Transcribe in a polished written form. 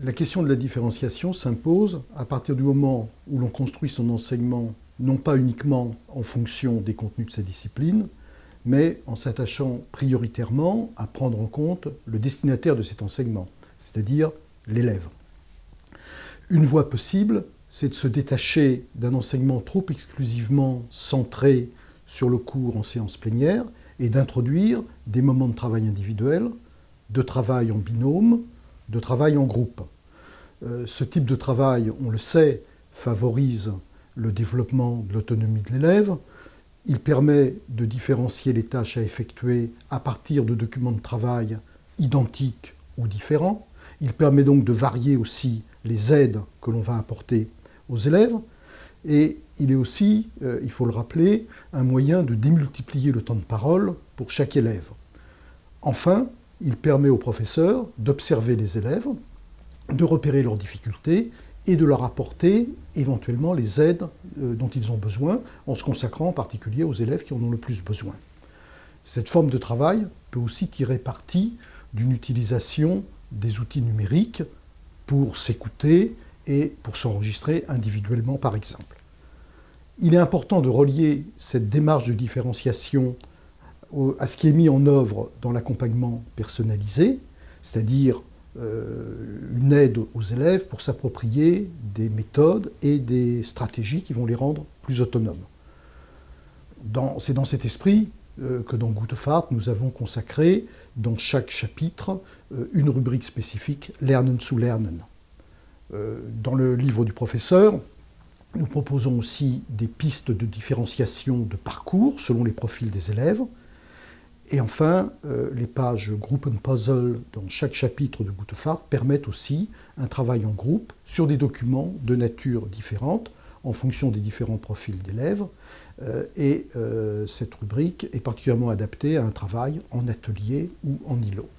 La question de la différenciation s'impose à partir du moment où l'on construit son enseignement non pas uniquement en fonction des contenus de sa discipline, mais en s'attachant prioritairement à prendre en compte le destinataire de cet enseignement, c'est-à-dire l'élève. Une voie possible, c'est de se détacher d'un enseignement trop exclusivement centré sur le cours en séance plénière et d'introduire des moments de travail individuel, de travail en binôme, de travail en groupe. Ce type de travail, on le sait, favorise le développement de l'autonomie de l'élève. Il permet de différencier les tâches à effectuer à partir de documents de travail identiques ou différents. Il permet donc de varier aussi les aides que l'on va apporter aux élèves. Et il est aussi, il faut le rappeler, un moyen de démultiplier le temps de parole pour chaque élève. Enfin, il permet aux professeurs d'observer les élèves, de repérer leurs difficultés et de leur apporter éventuellement les aides dont ils ont besoin, en se consacrant en particulier aux élèves qui en ont le plus besoin. Cette forme de travail peut aussi tirer parti d'une utilisation des outils numériques pour s'écouter et pour s'enregistrer individuellement, par exemple. Il est important de relier cette démarche de différenciation à ce qui est mis en œuvre dans l'accompagnement personnalisé, c'est-à-dire une aide aux élèves pour s'approprier des méthodes et des stratégies qui vont les rendre plus autonomes. C'est dans cet esprit que dans Gutefahrt, nous avons consacré dans chaque chapitre une rubrique spécifique « Lernen zu lernen ». Dans le livre du professeur, nous proposons aussi des pistes de différenciation de parcours selon les profils des élèves. Et enfin, les pages Gruppenpuzzle dans chaque chapitre de Gutefahrt permettent aussi un travail en groupe sur des documents de nature différente en fonction des différents profils d'élèves. Cette rubrique est particulièrement adaptée à un travail en atelier ou en îlot.